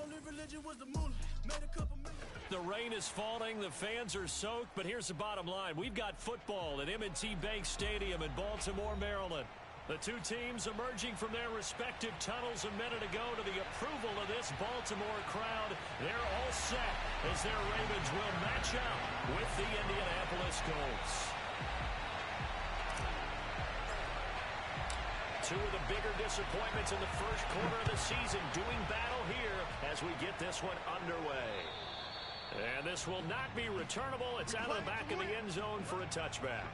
only religion was the moolah. Made a couple million. The rain is falling, the fans are soaked, but here's the bottom line. We've got football at M&T Bank Stadium in Baltimore, Maryland. The two teams emerging from their respective tunnels a minute ago to the approval of this Baltimore crowd. They're all set as their Ravens will match up with the Indianapolis Colts. Two of the bigger disappointments in the first quarter of the season doing battle here as we get this one underway. And this will not be returnable. It's out of the back of the end zone for a touchback.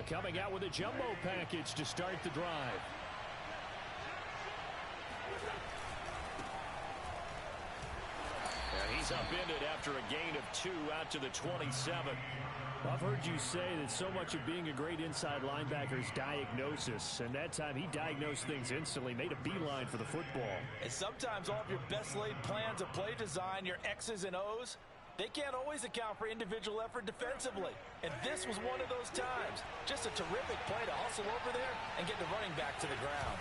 Coming out with a jumbo package to start the drive. And he's upended after a gain of 2 out to the 27. I've heard you say that so much of being a great inside linebacker is diagnosis, and that time he diagnosed things instantly, made a beeline for the football. And sometimes all of your best laid plans of play design, your X's and O's, they can't always account for individual effort defensively. And this was one of those times. Just a terrific play to hustle over there and get the running back to the ground.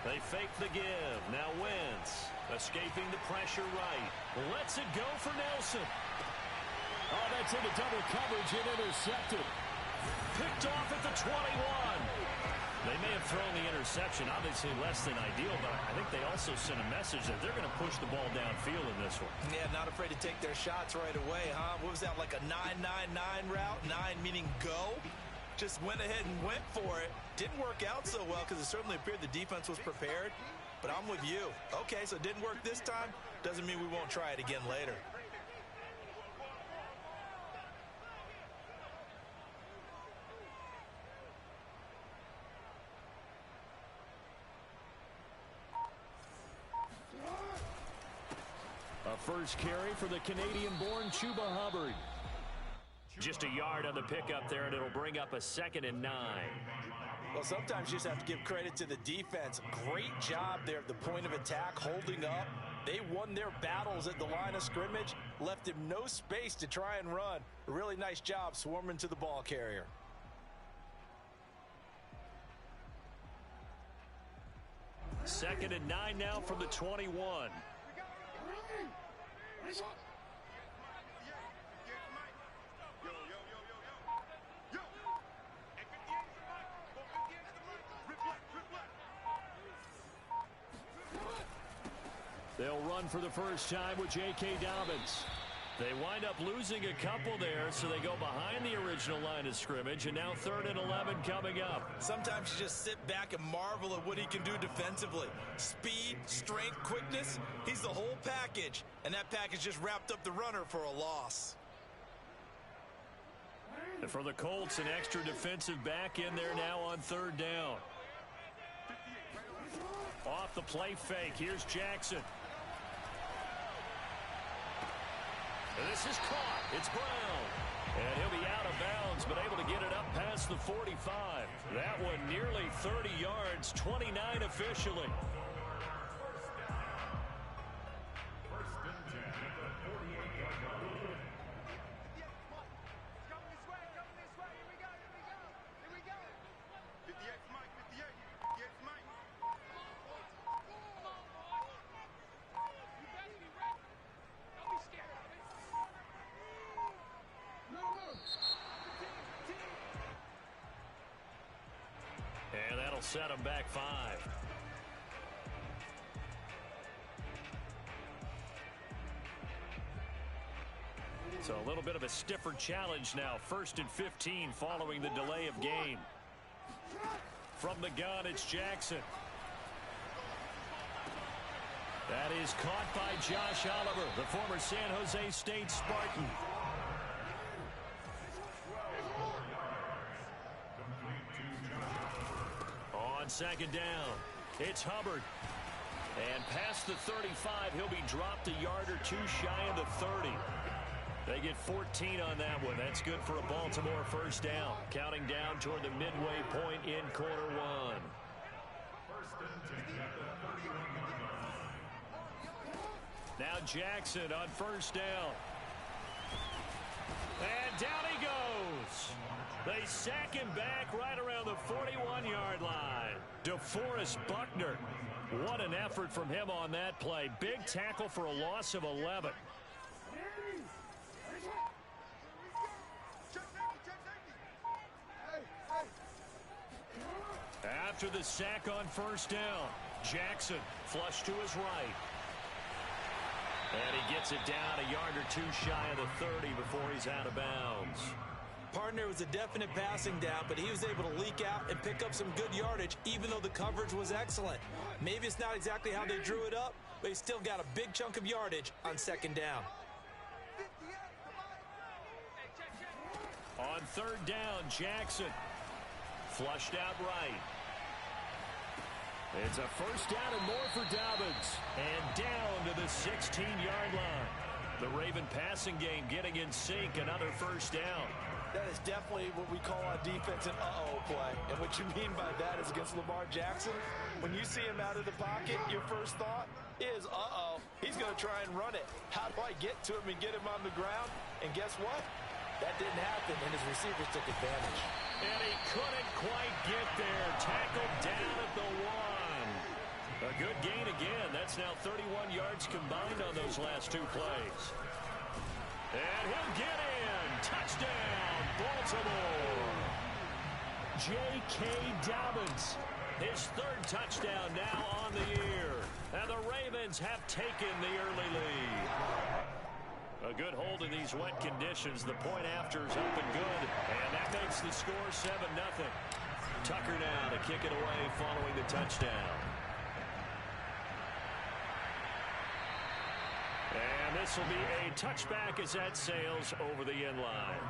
They fake the give. Now Wentz escaping the pressure right. Lets it go for Nelson. Oh, that's into double coverage and intercepted. Picked off at the 21. They may have thrown the interception, obviously less than ideal, but I think they also sent a message that they're going to push the ball downfield in this one. Yeah, not afraid to take their shots right away, huh? What was that, like a 9-9-9 route? 9 meaning go? Just went ahead and went for it. Didn't work out so well because it certainly appeared the defense was prepared, but I'm with you. Okay, so it didn't work this time. Doesn't mean we won't try it again later. A first carry for the Canadian-born Chuba Hubbard. Just a yard on the pickup there, and it'll bring up a 2nd and 9. Well, sometimes you just have to give credit to the defense. Great job there at the point of attack, holding up. They won their battles at the line of scrimmage, left him no space to try and run. A really nice job swarming to the ball carrier. Second and 9 now from the 21. They'll run for the first time with J.K. Dobbins. They wind up losing a couple there, so they go behind the original line of scrimmage, and now 3rd and 11 coming up. Sometimes you just sit back and marvel at what he can do defensively. Speed, strength, quickness, he's the whole package, and that package just wrapped up the runner for a loss. And for the Colts, an extra defensive back in there now on 3rd down. Off the play fake, here's Jackson. And this is caught. It's Brown. And he'll be out of bounds, but able to get it up past the 45. That one nearly 30 yards, 29 officially. And that'll set them back 5. So a little bit of a stiffer challenge now. 1st and 15 following the delay of game. From the gun, it's Jackson. That is caught by Josh Oliver, the former San Jose State Spartan. On 2nd down, it's Hubbard. And past the 35, he'll be dropped a yard or 2 shy of the 30. They get 14 on that one. That's good for a Baltimore first down. Counting down toward the midway point in quarter 1. Now Jackson on first down. And down he goes. They sack him back right around the 41-yard line. DeForest Buckner. What an effort from him on that play. Big tackle for a loss of 11. After the sack on first down, Jackson flush to his right. And he gets it down a yard or two shy of the 30 before he's out of bounds. Partner was a definite passing down, but he was able to leak out and pick up some good yardage, even though the coverage was excellent. Maybe it's not exactly how they drew it up, but he still got a big chunk of yardage on second down. On third down, Jackson flushed out right. It's a first down and more for Dobbins. And down to the 16-yard line. The Raven passing game getting in sync. Another first down. That is definitely what we call on defense an uh-oh play. And what you mean by that is against Lamar Jackson, when you see him out of the pocket, your first thought is, uh-oh, he's going to try and run it. How do I get to him and get him on the ground? And guess what? That didn't happen, and his receivers took advantage. And he couldn't quite get there. Tackled down at the 1. A good gain again. That's now 31 yards combined on those last two plays. And he'll get in. Touchdown, Baltimore. J.K. Dobbins. His third touchdown now on the year. And the Ravens have taken the early lead. A good hold in these wet conditions. The point after is up and good. And that makes the score 7-0. Tucker now to kick it away following the touchdown. And this will be a touchback as that sails over the end line.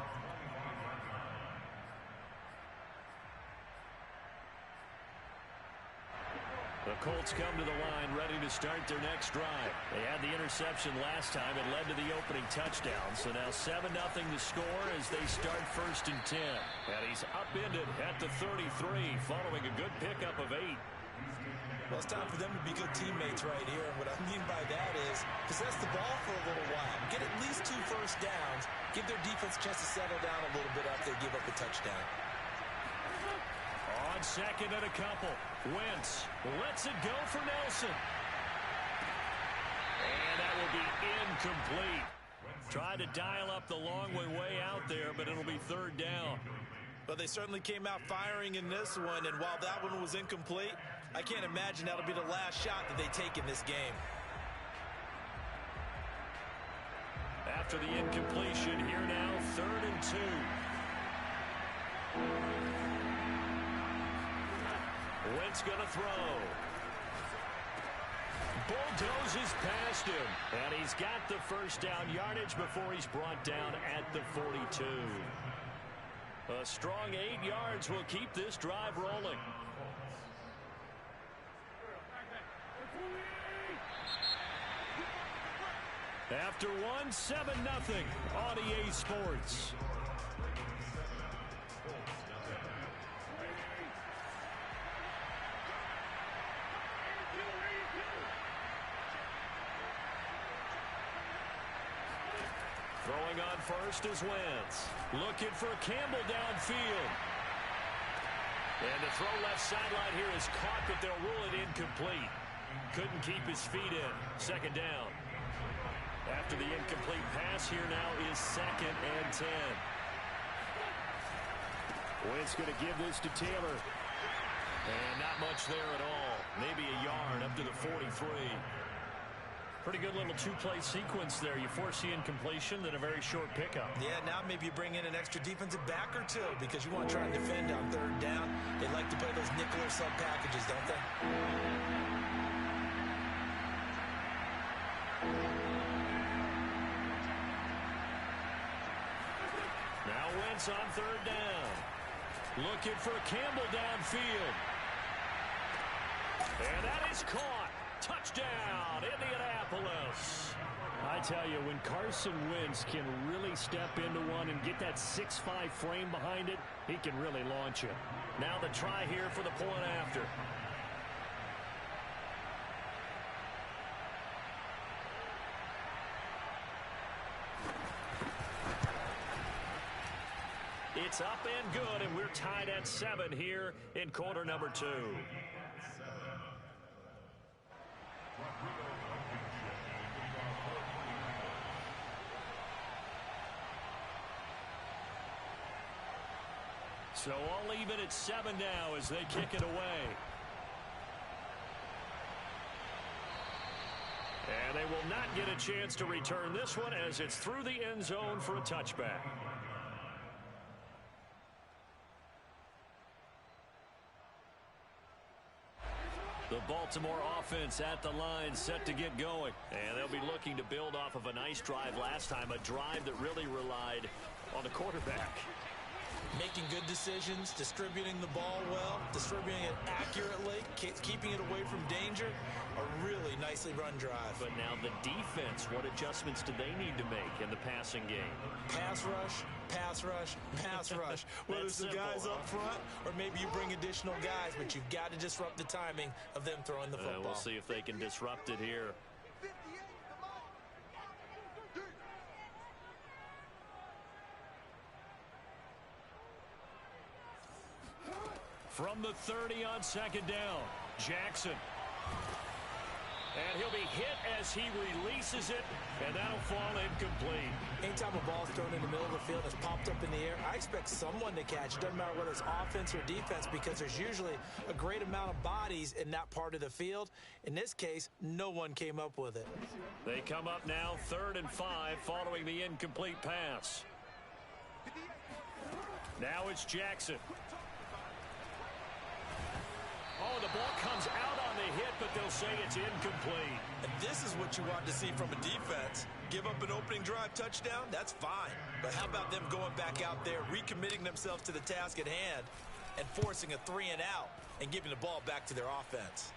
The Colts come to the line ready to start their next drive. They had the interception last time. It led to the opening touchdown. So now 7-0 to score as they start first and 10. And he's upended at the 33 following a good pickup of 8. Well, it's time for them to be good teammates right here. And what I mean by that is possess the ball for a little while. Get at least 2 first downs. Give their defense a chance to settle down a little bit after they give up a touchdown. On second and a couple. Wentz lets it go for Nelson. And that will be incomplete. Tried to dial up the long way out there, but it'll be third down. But they certainly came out firing in this one, and while that one was incomplete, I can't imagine that'll be the last shot that they take in this game. After the incompletion, here now, 3rd and 2. Wentz gonna throw. Bulldozes past him. And he's got the first down yardage before he's brought down at the 42. A strong 8 yards will keep this drive rolling. After one, 7-0 on EA Sports. Throwing on first is Wentz. Looking for Campbell downfield. And the throw left sideline here is caught, but they'll rule it incomplete. Couldn't keep his feet in. Second down. After the incomplete pass, here now is 2nd and 10. Wentz going to give this to Taylor. And not much there at all. Maybe a yard up to the 43. Pretty good little 2-play sequence there. You force the incompletion, then a very short pickup. Yeah, now maybe you bring in an extra defensive back or 2 because you want to try and defend on 3rd down. They like to play those nickel or sub packages, don't they? Now Wentz on 3rd down. Looking for Campbell downfield. And that is caught. Touchdown, Indianapolis. I tell you, when Carson Wentz can really step into one and get that 6'5" frame behind it, he can really launch it. Now the try here for the point after. It's up and good, and we're tied at 7 here in quarter number 2. So all even at 7 now as they kick it away. And they will not get a chance to return this one as it's through the end zone for a touchback. The Baltimore offense at the line set to get going. And they'll be looking to build off of a nice drive last time, a drive that really relied on the quarterback. Making good decisions, distributing the ball well, distributing it accurately, keeping it away from danger. A really nicely run drive. But now the defense, what adjustments do they need to make in the passing game? Pass rush, pass rush, pass rush. Whether it's the guys up front or maybe you bring additional guys, but you've got to disrupt the timing of them throwing the football. We'll see if they can disrupt it here. From the 30 on second down, Jackson. And he'll be hit as he releases it, and that'll fall incomplete. Anytime a ball's thrown in the middle of the field and it's popped up in the air, I expect someone to catch it. Doesn't matter whether it's offense or defense, because there's usually a great amount of bodies in that part of the field. In this case, no one came up with it. They come up now 3rd and 5 following the incomplete pass. Now it's Jackson. Oh, the ball comes out on the hit, but they'll say it's incomplete. And this is what you want to see from a defense. Give up an opening drive touchdown, that's fine. But how about them going back out there, recommitting themselves to the task at hand, and forcing a 3 and out and giving the ball back to their offense?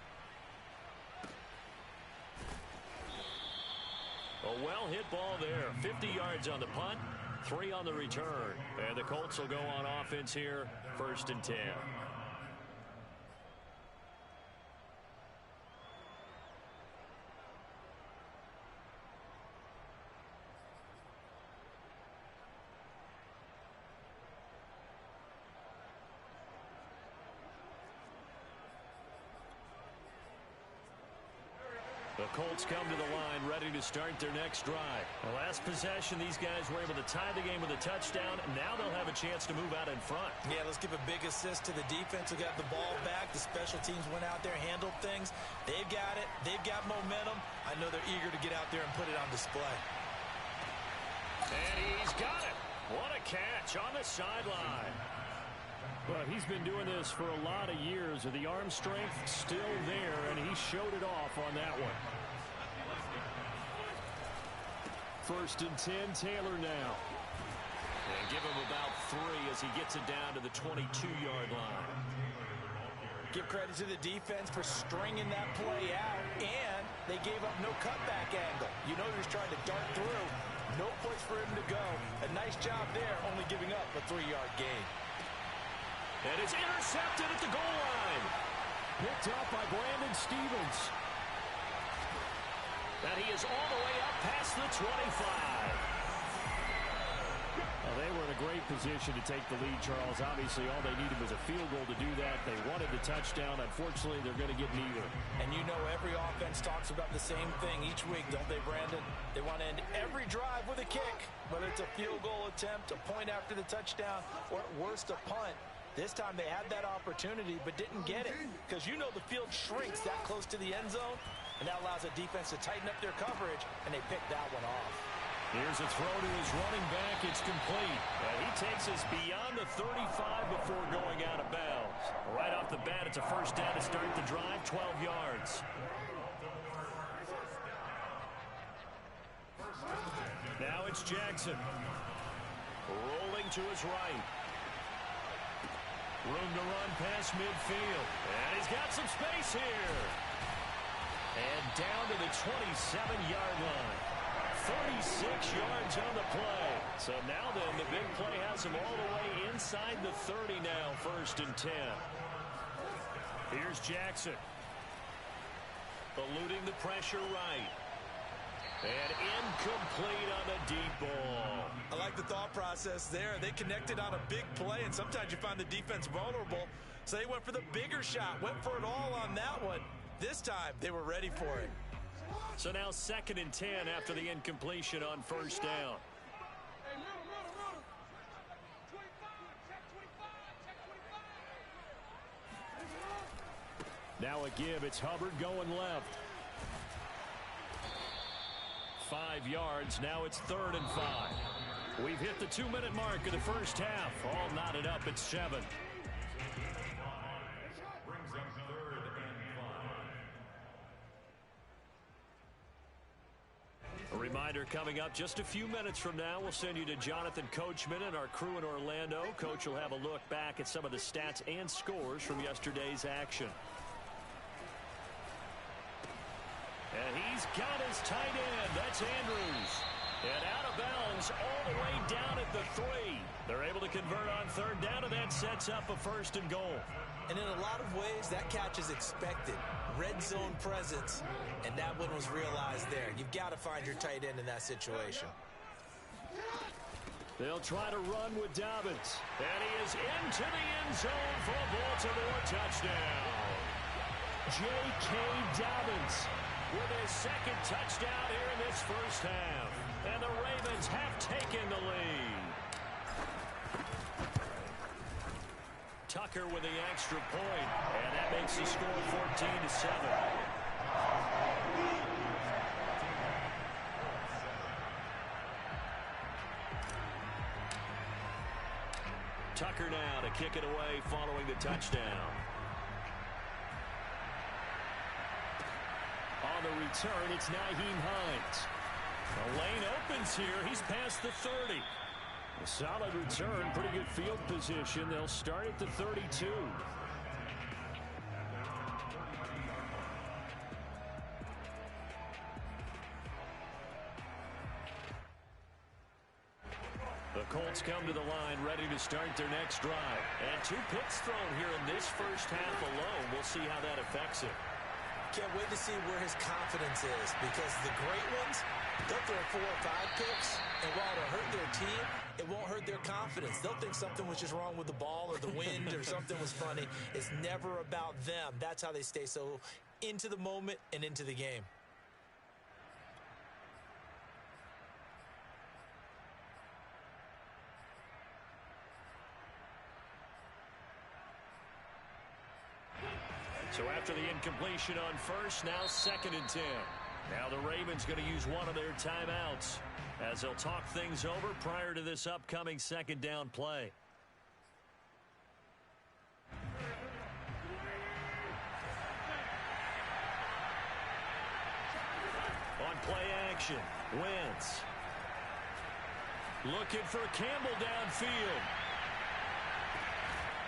A well-hit ball there. 50 yards on the punt, 3 on the return. And the Colts will go on offense here, 1st and 10. The Colts come to the line ready to start their next drive. The last possession, these guys were able to tie the game with a touchdown. Now they'll have a chance to move out in front. Yeah, let's give a big assist to the defense who got the ball back. The special teams went out there, handled things. They've got it. They've got momentum. I know they're eager to get out there and put it on display. And he's got it. What a catch on the sideline. Well, he's been doing this for a lot of years, and the arm strength still there, and he showed it off on that one. 1st and 10, Taylor now. And give him about 3 as he gets it down to the 22-yard line. Give credit to the defense for stringing that play out, and they gave up no cutback angle. You know he was trying to dart through. No place for him to go. A nice job there, only giving up a 3-yard gain. And it's intercepted at the goal line. Picked up by Brandon Stevens. And he is all the way up past the 25. Well, they were in a great position to take the lead, Charles. Obviously, all they needed was a field goal to do that. They wanted the touchdown. Unfortunately, they're going to get neither. And you know every offense talks about the same thing each week, don't they, Brandon? They want to end every drive with a kick, whether it's a field goal attempt, a point after the touchdown, or at worst, a punt. This time they had that opportunity but didn't get it, because you know the field shrinks that close to the end zone, and that allows the defense to tighten up their coverage, and they picked that one off. Here's a throw to his running back. It's complete. And he takes us beyond the 35 before going out of bounds. Right off the bat, it's a 1st down to start the drive, 12 yards. Now it's Jackson. Rolling to his right. Room to run past midfield. And he's got some space here. And down to the 27-yard line. 36 yards on the play. So now then, the big play has him all the way inside the 30 now, 1st and 10. Here's Jackson. Eluding the pressure right. And incomplete on the deep ball. I like the thought process there. They connected on a big play, and sometimes you find the defense vulnerable. So they went for the bigger shot, went for it all on that one. This time, they were ready for it. So now 2nd and 10 after the incompletion on first down. Now a give. It's Hubbard going left. 5 yards. Now it's 3rd and 5. We've hit the 2-minute mark of the first half. All knotted up at 7. A reminder coming up just a few minutes from now, we'll send you to Jonathan Coachman and our crew in Orlando. Coach will have a look back at some of the stats and scores from yesterday's action. And he's got his tight end. That's Andrews. And out of bounds all the way down at the 3. They're able to convert on 3rd down, and that sets up a 1st and goal. And in a lot of ways, that catch is expected. Red zone presence, and that one was realized there. You've got to find your tight end in that situation. They'll try to run with Dobbins. And he is into the end zone for a Baltimore touchdown. J.K. Dobbins with his 2nd touchdown here in this first half. And the Ravens have taken the lead. Tucker with the extra point, and that makes the score 14-7. Tucker now to kick it away following the touchdown. On the return, it's Nyheim Hines. The lane opens here. He's past the 30. A solid return, pretty good field position. They'll start at the 32. The Colts come to the line ready to start their next drive. And 2 picks thrown here in this first half alone. We'll see how that affects it. Can't wait to see where his confidence is, because the great ones, they'll throw 4 or 5 picks, and while it'll hurt their team, it won't hurt their confidence. They'll think something was just wrong with the ball or the wind or something was funny. It's never about them. That's how they stay so into the moment and into the game. So after the incompletion on first, now 2nd and 10. Now the Ravens going to use one of their timeouts as they'll talk things over prior to this upcoming 2nd down play. On play action, Wentz. Looking for Campbell downfield.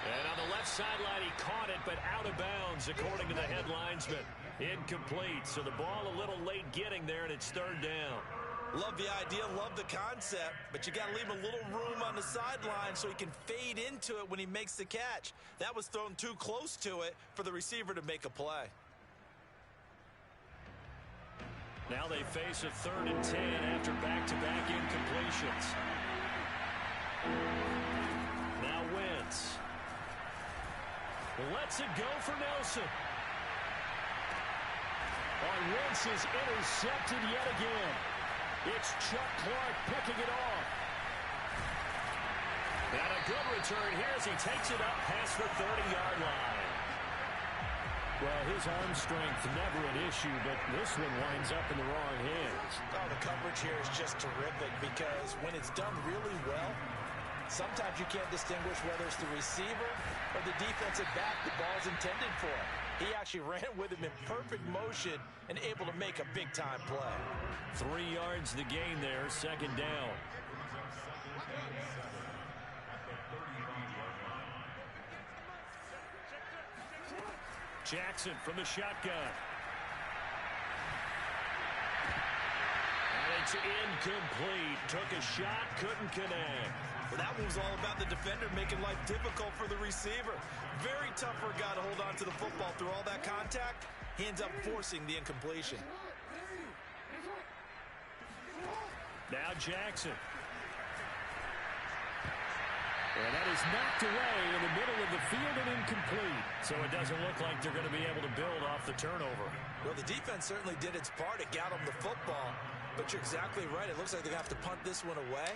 And on the left sideline, he caught it, but out of bounds, according to the head linesman. Incomplete, so the ball a little late getting there, and it's 3rd down. Love the idea, love the concept, but you got to leave a little room on the sideline so he can fade into it when he makes the catch. That was thrown too close to it for the receiver to make a play. Now they face a 3rd and 10 after back-to-back incompletions. Now Wentz. Lets it go for Nelson. On Wentz is intercepted yet again. It's Chuck Clark picking it off. And a good return here as he takes it up past the 30-yard line. Well, his arm strength never an issue, but this one winds up in the wrong hands. Oh, the coverage here is just terrific, because when it's done really well, sometimes you can't distinguish whether it's the receiver or the defensive back the ball's intended for. He actually ran with him in perfect motion and able to make a big-time play. 3 yards the gain there, 2nd down. Jackson from the shotgun. And it's incomplete. Took a shot, couldn't connect. Well, that one was all about the defender making life difficult for the receiver. Very tough for a guy to hold on to the football through all that contact. He ends up forcing the incompletion. Now Jackson. And that is knocked away in the middle of the field and incomplete. So it doesn't look like they're going to be able to build off the turnover. Well, the defense certainly did its part. It got them the football. But you're exactly right. It looks like they're going to have to punt this one away.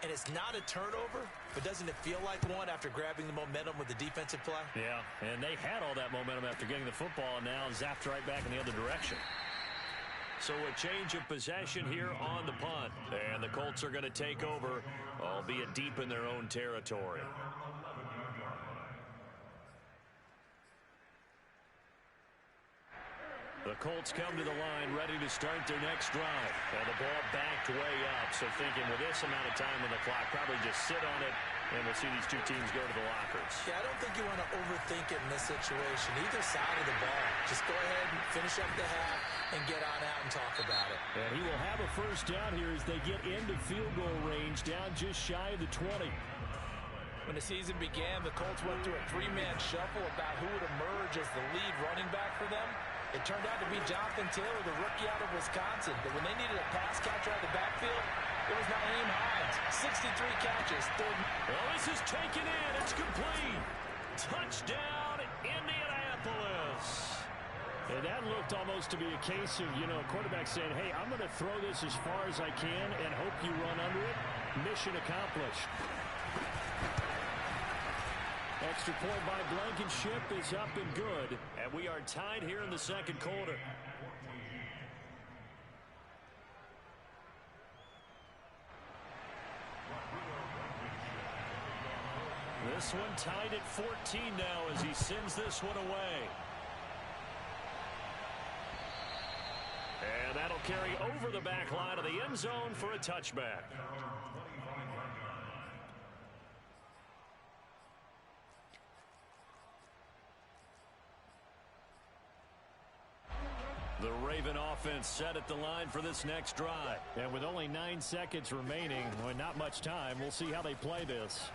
And it's not a turnover, but doesn't it feel like one after grabbing the momentum with the defensive play? Yeah, and they had all that momentum after getting the football, and now zapped right back in the other direction. So a change of possession here on the punt. And the Colts are going to take over, albeit deep in their own territory. The Colts come to the line ready to start their next drive. And the ball backed way up. So thinking with this amount of time on the clock, probably just sit on it, and we'll see these two teams go to the lockers. Yeah, I don't think you want to overthink it in this situation. Either side of the ball. Just go ahead and finish up the half and get on out and talk about it. And he will have a first down here as they get into field goal range, down just shy of the 20. When the season began, the Colts went through a three-man shuffle about who would emerge as the lead running back for them. It turned out to be Jonathan Taylor, the rookie out of Wisconsin. But when they needed a pass catcher out of the backfield, it was Nyheim Hines. 63 catches. Well, this is taken in. It's complete. Touchdown, Indianapolis. And that looked almost to be a case of, a quarterback saying, hey, I'm going to throw this as far as I can and hope you run under it. Mission accomplished. Extra point by Blankenship is up and good. And we are tied here in the second quarter. This one tied at 14 now as he sends this one away. And that'll carry over the back line of the end zone for a touchback. The Raven offense set at the line for this next drive. And with only 9 seconds remaining, well, not much time, we'll see how they play this.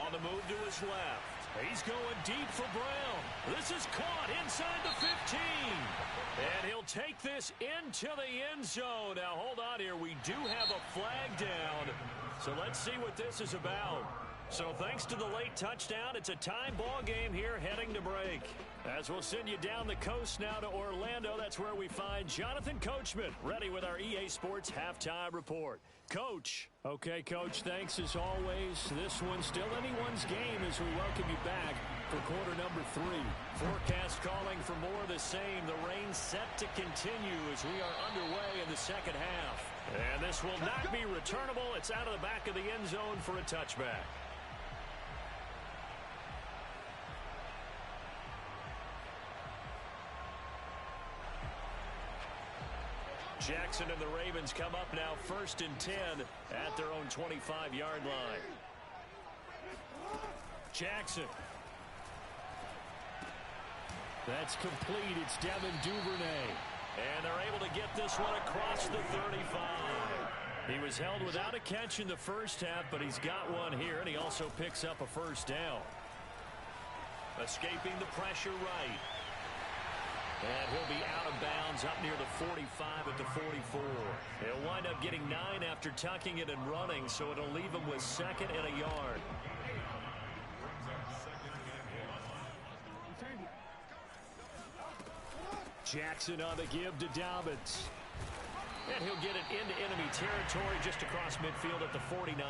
On the move to his left. He's going deep for Brown. This is caught inside the 15. And he'll take this into the end zone. Now, hold on here. We do have a flag down. So let's see what this is about. So thanks to the late touchdown, it's a tie ball game here heading to break. As we'll send you down the coast now to Orlando, that's where we find Jonathan Coachman, ready with our EA Sports halftime report. Coach. Okay, Coach, thanks as always. This one's still anyone's game as we welcome you back for quarter number 3. Forecast calling for more of the same. The rain set to continue as we are underway in the second half. And this will not be returnable. It's out of the back of the end zone for a touchback. Jackson and the Ravens come up now 1st and 10 at their own 25-yard line. Jackson. That's complete. It's Devin Duvernay. And they're able to get this one across the 35. He was held without a catch in the first half, but he's got one here, and he also picks up a first down. Escaping the pressure right. And he'll be out of bounds up near the 45 at the 44. He'll wind up getting 9 after tucking it and running, so it'll leave him with 2nd and a yard. Jackson on the give to Dobbins. And he'll get it into enemy territory just across midfield at the 49.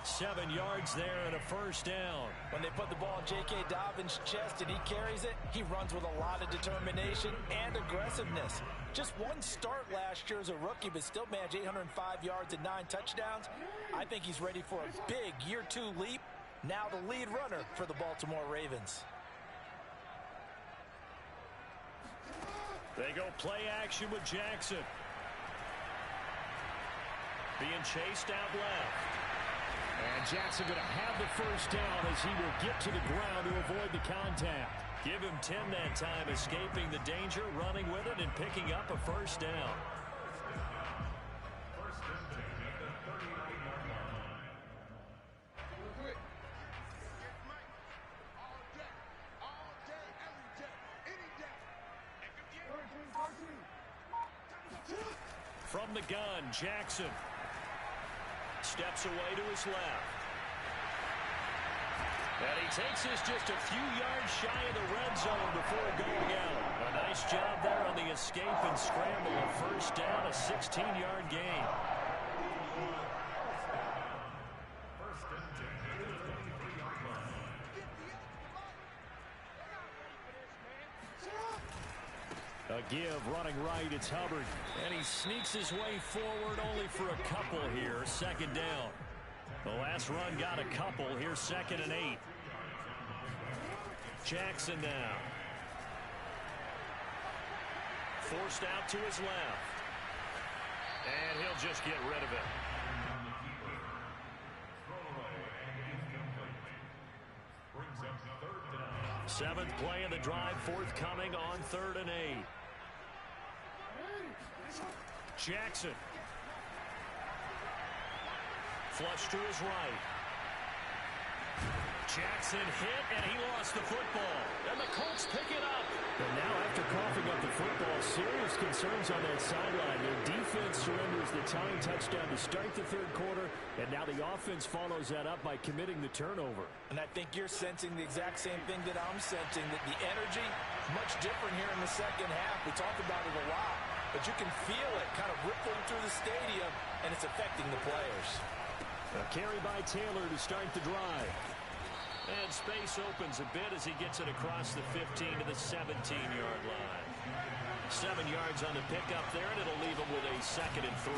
7 yards there and a first down. When they put the ball in J.K. Dobbins' chest and he carries it, he runs with a lot of determination and aggressiveness. Just one start last year as a rookie, but still managed 805 yards and 9 touchdowns. I think he's ready for a big year 2 leap. Now the lead runner for the Baltimore Ravens. They go play action with Jackson. Being chased out left. And Jackson going to have the first down as he will get to the ground to avoid the contact. Give him 10 that time, escaping the danger, running with it, and picking up a first down. From the gun, Jackson steps away to his left. And he takes this just a few yards shy of the red zone before going out. A nice job there on the escape and scramble. A first down, a 16-yard gain. A give, running right, it's Hubbard. And he sneaks his way forward only for a couple here. Second down. The last run got a couple. Here's 2nd and 8. Jackson now. Forced out to his left. And he'll just get rid of it. Seventh play of the drive forthcoming on 3rd and 8. Jackson. Flush to his right. Jackson hit, and he lost the football. And the Colts pick it up. And now after coughing up the football, serious concerns on that sideline. Their defense surrenders the tying touchdown to start the 3rd quarter, and now the offense follows that up by committing the turnover. And I think you're sensing the exact same thing that I'm sensing, that the energy much different here in the second half. We talk about it a lot, but you can feel it kind of rippling through the stadium, and it's affecting the players. A carry by Taylor to start the drive. And space opens a bit as he gets it across the 15 to the 17-yard line. 7 yards on the pickup there, and it'll leave him with a 2nd and 3.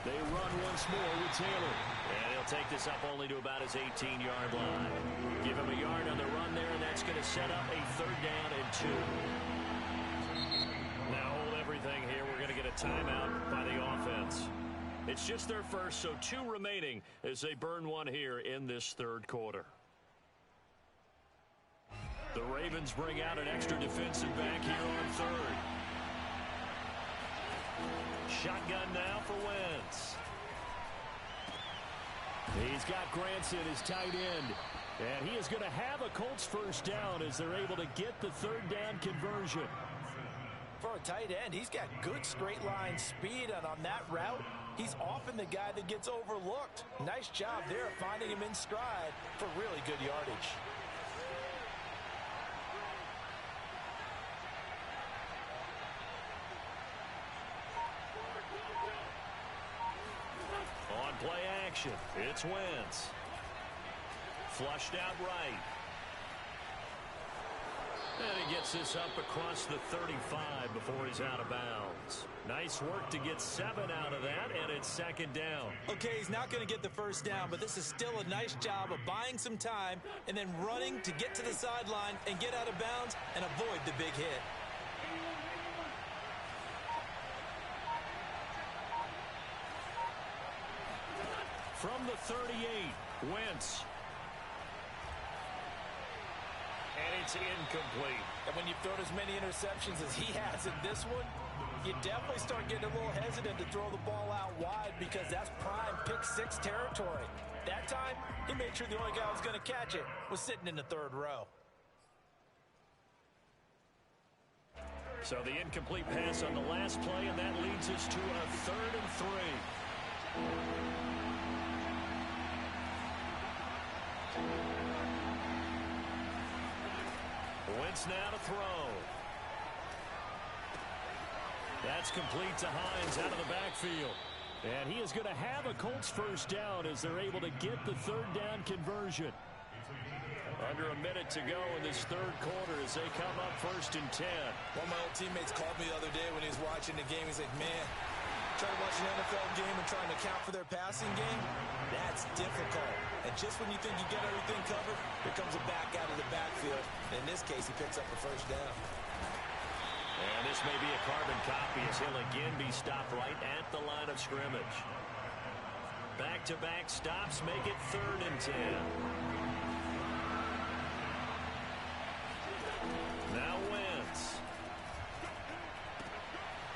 They run once more with Taylor. And he'll take this up only to about his 18-yard line. Give him a yard on the run there, and that's going to set up a 3rd down and 2. Now hold everything here. We're going to get a timeout by the offense. It's just their first, so 2 remaining as they burn one here in this 3rd quarter. The Ravens bring out an extra defensive back here on 3rd. Shotgun now for Wentz. He's got Granson, his tight end. And he is going to have a Colts first down as they're able to get the 3rd down conversion. For a tight end, he's got good straight line speed, and on that route, he's often the guy that gets overlooked. Nice job there finding him in stride for really good yardage. On play action, it's Wentz. Flushed out right. And he gets this up across the 35 before he's out of bounds. Nice work to get 7 out of that, and it's 2nd down. Okay, he's not going to get the first down, but this is still a nice job of buying some time and then running to get to the sideline and get out of bounds and avoid the big hit. From the 38, Wentz. And it's incomplete. And when you've thrown as many interceptions as he has in this one, you definitely start getting a little hesitant to throw the ball out wide because that's prime pick-6 territory. That time, he made sure the only guy who was going to catch it was sitting in the 3rd row. So the incomplete pass on the last play, and that leads us to a 3rd and 3. Wentz now to throw. That's complete to Hines out of the backfield. And he is going to have a Colts first down as they're able to get the 3rd down conversion. Under a minute to go in this 3rd quarter as they come up 1st and 10. One of my old teammates called me the other day when he was watching the game. He's like, man, trying to watch an NFL game and trying to account for their passing game, that's difficult. And just when you think you got everything covered, here comes a back out of the backfield. And in this case, he picks up a first down. And this may be a carbon copy as he'll again be stopped right at the line of scrimmage. Back-to-back stops make it 3rd and 10. Now Wentz.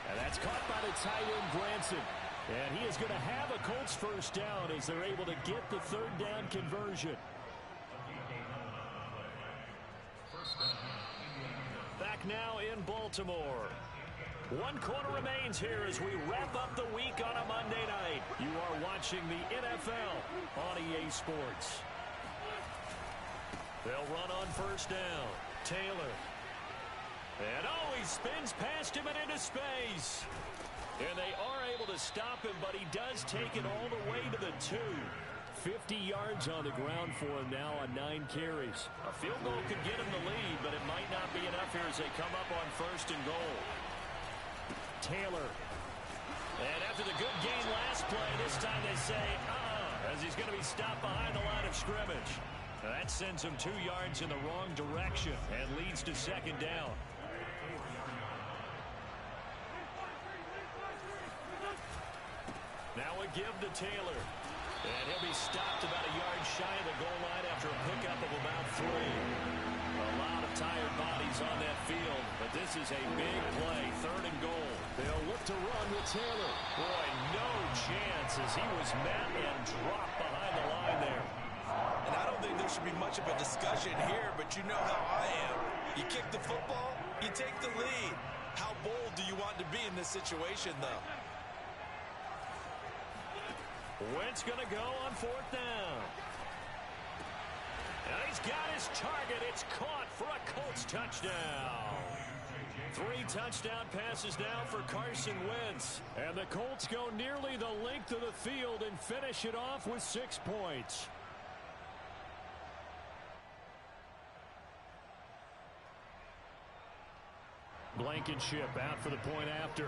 And that's caught by the tight end, Granson. And he is going to have a Colts first down as they're able to get the 3rd down conversion. Back now in Baltimore. 1 quarter remains here as we wrap up the week on a Monday night. You are watching the NFL on EA Sports. They'll run on first down. Taylor. And he spins past him and into space. And they are able to stop him, but he does take it all the way to the 2. 50 yards on the ground for him now on 9 carries. A field goal could get him the lead, but it might not be enough here as they come up on first and goal. Taylor. And after the good gain last play, this time they say, as he's going to be stopped behind the line of scrimmage. That sends him 2 yards in the wrong direction and leads to second down. Now a give to Taylor. And he'll be stopped about a yard shy of the goal line after a pickup of about 3. A lot of tired bodies on that field, but this is a big play, 3rd and goal. They'll look to run with Taylor. Boy, no chance as he was met and dropped behind the line there. And I don't think there should be much of a discussion here, but you know how I am. You kick the football, you take the lead. How bold do you want to be in this situation, though? Wentz going to go on 4th down. And he's got his target. It's caught for a Colts touchdown. 3 touchdown passes now for Carson Wentz. And the Colts go nearly the length of the field and finish it off with 6 points. Blankenship out for the point after.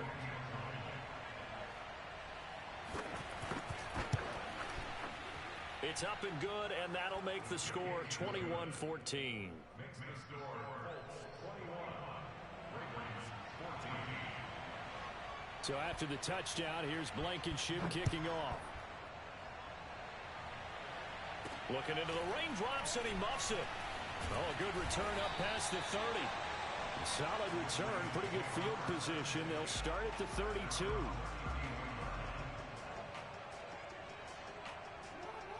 It's up and good, and that'll make the score 21-14. So after the touchdown, here's Blankenship kicking off. Looking into the raindrops, and he muffs it. Oh, a good return up past the 30. Solid return, pretty good field position. They'll start at the 32.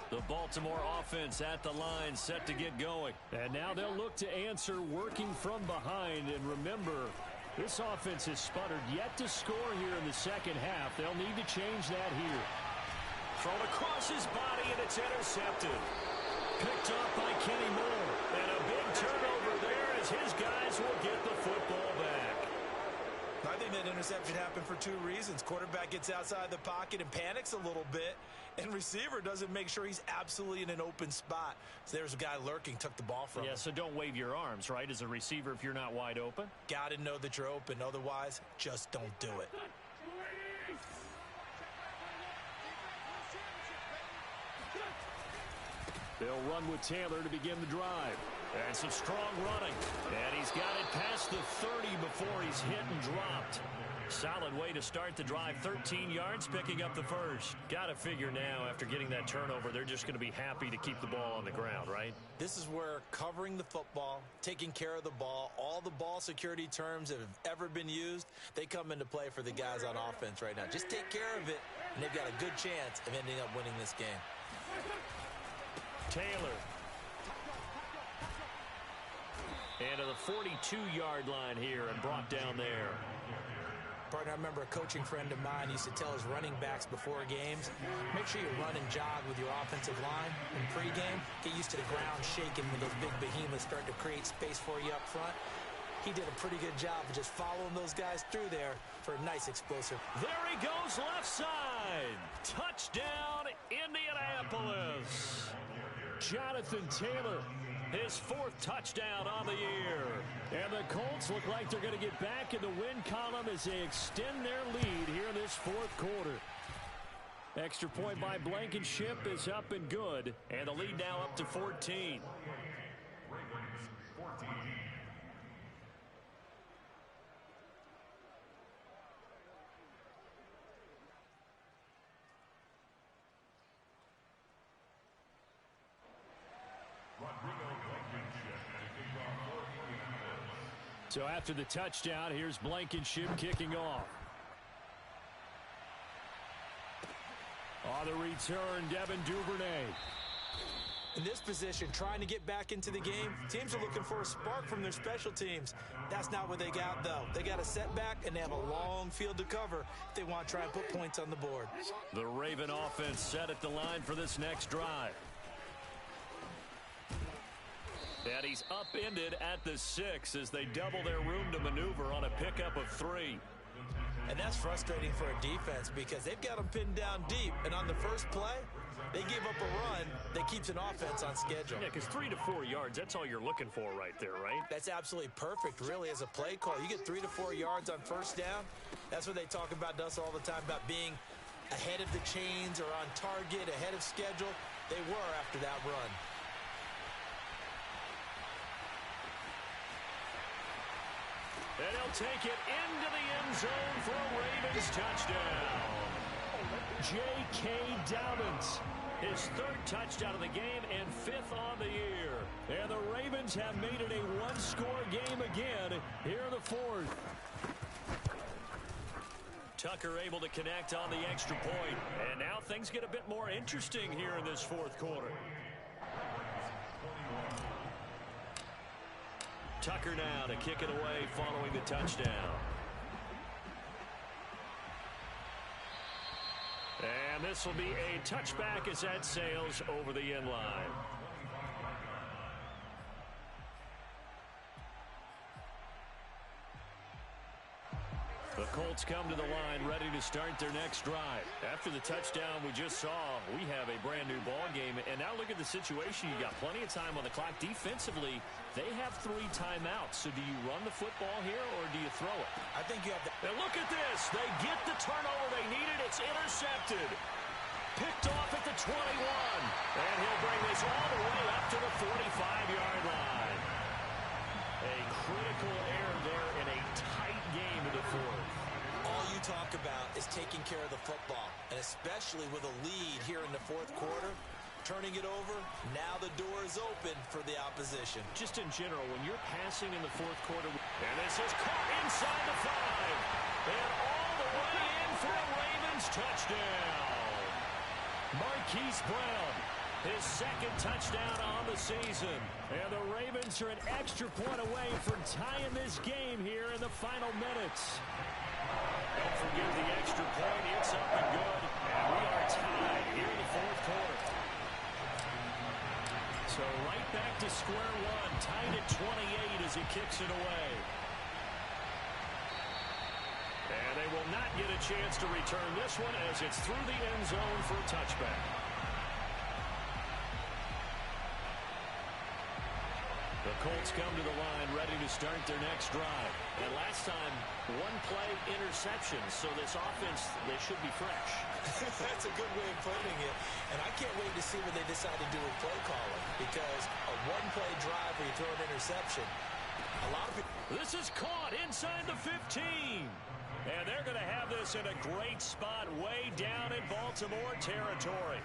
The Baltimore offense at the line, set to get going. And now they'll look to answer working from behind. And remember, this offense has sputtered yet to score here in the second half. They'll need to change that here. Thrown across his body, and it's intercepted. Picked off by Kenny Moore. And a big turnover there as his guys will get the football back. I think that interception happened for 2 reasons. Quarterback gets outside the pocket and panics a little bit, and receiver doesn't make sure he's absolutely in an open spot. So there's a guy lurking, took the ball from him. Yeah, so don't wave your arms, right, as a receiver if you're not wide open? Got to know that you're open. Otherwise, just don't do it. They'll run with Taylor to begin the drive. And some strong running. And he's got it past the 30 before he's hit and dropped. Solid way to start the drive. 13 yards, picking up the first. Got to figure now, after getting that turnover, they're just going to be happy to keep the ball on the ground, right? This is where covering the football, taking care of the ball, all the ball security terms that have ever been used, they come into play for the guys on offense right now. Just take care of it, and they've got a good chance of ending up winning this game. Taylor. And to the 42-yard line here and brought down there. Partner, I remember a coaching friend of mine used to tell his running backs before games, make sure you run and jog with your offensive line in pregame. Get used to the ground shaking when those big behemoths start to create space for you up front. He did a pretty good job of just following those guys through there for a nice explosive. There he goes, left side. Touchdown, Indianapolis. Jonathan Taylor, his 4th touchdown on the year. And the Colts look like they're going to get back in the win column as they extend their lead here in this 4th quarter. Extra point by Blankenship is up and good. And the lead now up to 14. So after the touchdown, here's Blankenship kicking off. On the return, Devin Duvernay. In this position, trying to get back into the game, teams are looking for a spark from their special teams. That's not what they got, though. They got a setback, and they have a long field to cover if they want to try and put points on the board. The Raven offense set at the line for this next drive. And he's upended at the 6 as they double their room to maneuver on a pickup of 3. And that's frustrating for a defense because they've got them pinned down deep. And on the first play, they give up a run that keeps an offense on schedule. Yeah, because 3 to 4 yards, that's all you're looking for right there, right? That's absolutely perfect, really, as a play call. You get 3 to 4 yards on first down. That's what they talk about to us all the time, about being ahead of the chains or on target, ahead of schedule. They were after that run. And he'll take it into the end zone for a Ravens touchdown. J.K. Dobbins, his 3rd touchdown of the game and 5th on the year. And the Ravens have made it a one-score game again here in the 4th. Tucker able to connect on the extra point. And now things get a bit more interesting here in this 4th quarter. Tucker now to kick it away following the touchdown. And this will be a touchback as that sails over the end line. The Colts come to the line ready to start their next drive. After the touchdown we just saw, we have a brand new ball game. And now look at the situation. You got plenty of time on the clock. Defensively, they have 3 timeouts. So do you run the football here or do you throw it? I think you have to. And look at this. They get the turnover they needed. It's intercepted. Picked off at the 21. And he'll bring this all the way up to the 45-yard line. A critical error there in a tight game in the 4th. All you talk about is taking care of the football, and especially with a lead here in the 4th quarter, turning it over, now the door is open for the opposition. Just in general, when you're passing in the 4th quarter, and this is caught inside the 5, and all the way in for a Ravens touchdown. Marquise Brown, his 2nd touchdown on the season. And the Ravens are an extra point away from tying this game here in the final minutes. Don't forget the extra point. It's up and good. And we are tied here in the 4th quarter. So right back to square one. Tied at 28 as he kicks it away. And they will not get a chance to return this one as it's through the end zone for a touchback. The Colts come to the line ready to start their next drive. And last time, 1-play interception. So this offense, they should be fresh. That's a good way of putting it. And I can't wait to see what they decide to do with play calling. Because a 1-play drive where you throw an interception, a lot of people. This is caught inside the 15. And they're going to have this in a great spot way down in Baltimore territory.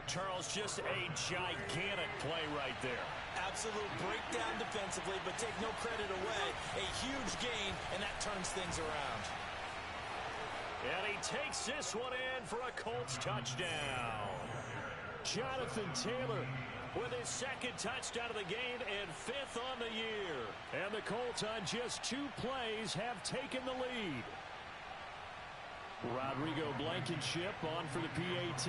Charles, just a gigantic play right there. Absolute breakdown defensively, but take no credit away. A huge gain, and that turns things around. And he takes this one in for a Colts touchdown. Jonathan Taylor with his 2nd touchdown of the game and 5th on the year. And the Colts on just 2 plays have taken the lead. Rodrigo Blankenship on for the PAT.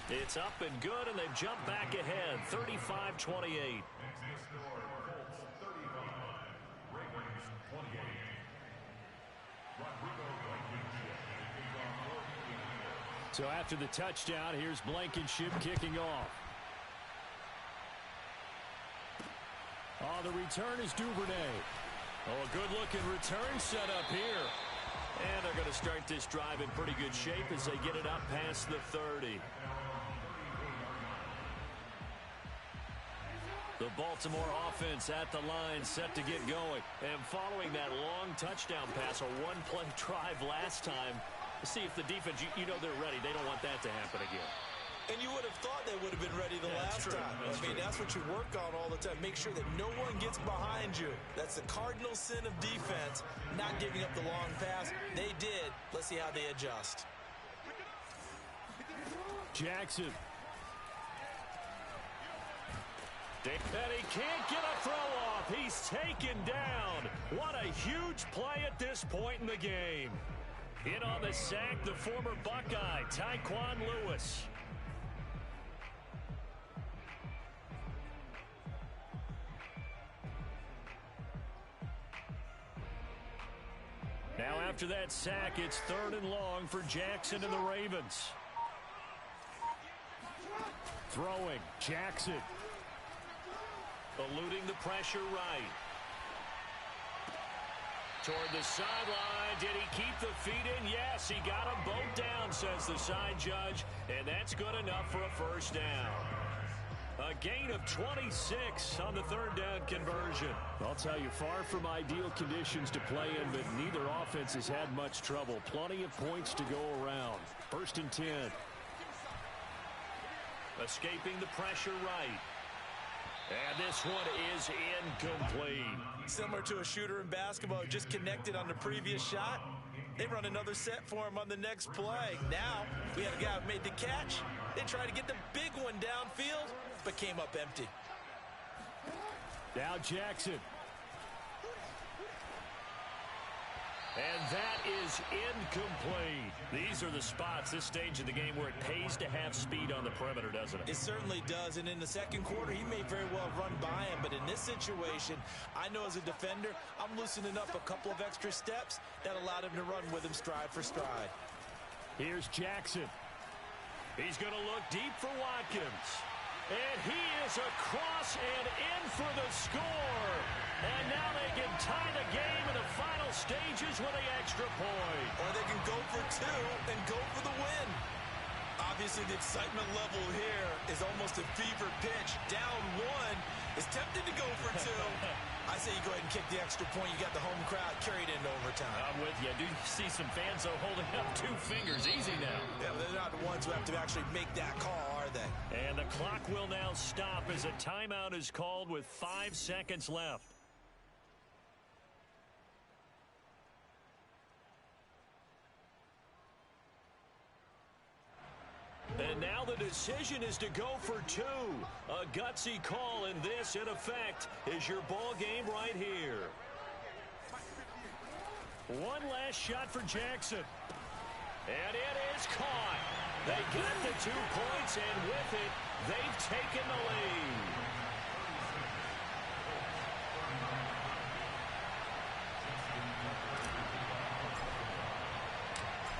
It's up and good, and they've jumped back ahead, 35-28. So after the touchdown, here's Blankenship kicking off. Oh, the return is Duvernay. Oh, a good-looking return set up here. And they're going to start this drive in pretty good shape as they get it up past the 30. The Baltimore offense at the line set to get going. And following that long touchdown pass, a 1-play drive last time, see if the defense, you know they're ready. They don't want that to happen again. And you would have thought they would have been ready the last time. I mean, that's what you work on all the time. Make sure that no one gets behind you. That's the cardinal sin of defense, not giving up the long pass. They did. Let's see how they adjust. Jackson. And he can't get a throw off. He's taken down. What a huge play at this point in the game. In on the sack, the former Buckeye, Tyquan Lewis. Now after that sack, it's 3rd and long for Jackson and the Ravens. Throwing, Jackson. Eluding the pressure right. Toward the sideline. Did he keep the feet in? Yes, he got them both down, says the side judge. And that's good enough for a first down. A gain of 26 on the 3rd down conversion. I'll tell you, far from ideal conditions to play in, but neither offense has had much trouble. Plenty of points to go around. 1st and 10. Escaping the pressure right. And this one is incomplete. Similar to a shooter in basketball who just connected on the previous shot. They run another set for him on the next play. Now, we had a guy who made the catch. They tried to get the big one downfield, but came up empty. Now Jackson. And that is incomplete. These are the spots, this stage of the game, where it pays to have speed on the perimeter, doesn't it? It certainly does, and in the second quarter, he may very well run by him, but in this situation, I know as a defender, I'm loosening up a couple of extra steps that allowed him to run with him stride for stride. Here's Jackson. He's going to look deep for Watkins. And he is across and in for the score. And now they can tie the game in the final stages with an extra point. Or they can go for 2 and go for the win. Obviously, the excitement level here is almost a fever pitch. Down 1 is tempted to go for 2. I say you go ahead and kick the extra point. You got the home crowd carried into overtime. I'm with you. I do see some fans, though, holding up 2 fingers. Easy now. Yeah, they're not the ones who have to actually make that call, are they? And the clock will now stop as a timeout is called with 5 seconds left. And now the decision is to go for 2. A gutsy call, and this, in effect, is your ball game right here. One last shot for Jackson. And it is caught. They got the 2 points, and with it, they've taken the lead.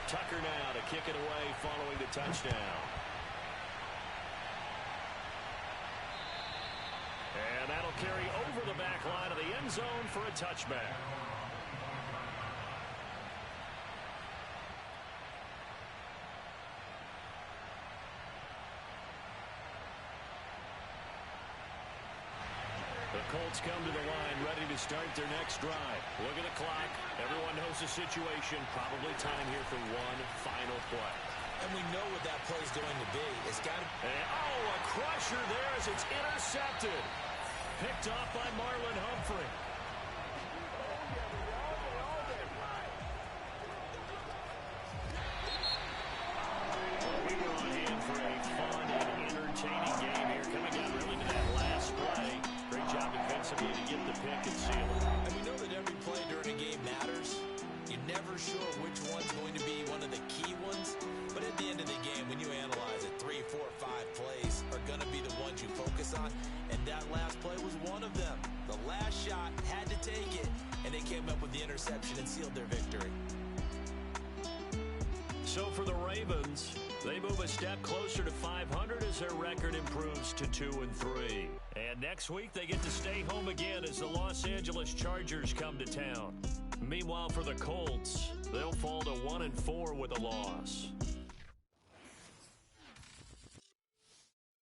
Tucker now to kick it away following the touchdown. And that'll carry over the back line of the end zone for a touchback. The Colts come to the line, ready to start their next drive. Look at the clock. Everyone knows the situation. Probably time here for one final play. And we know what that play is going to be. It's got to... Oh, a crusher there as it's intercepted. Picked off by Marlon Humphrey. We were on hand for a fun and entertaining game here. Coming down really to that last play. Great job defensively to get the pick and seal it. And we know that every play during a game matters. You're never sure which one's going to be one of the key ones. But at the end of the game, when you analyze it, 3, 4, 5 plays are going to be the ones you focus on. And that last play was one of them. The last shot had to take it. And they came up with the interception and sealed their victory. So for the Ravens, they move a step closer to 500 as their record improves to 2-3. And next week they get to stay home again as the Los Angeles Chargers come to town. Meanwhile, for the Colts, they'll fall to 1-4 with a loss.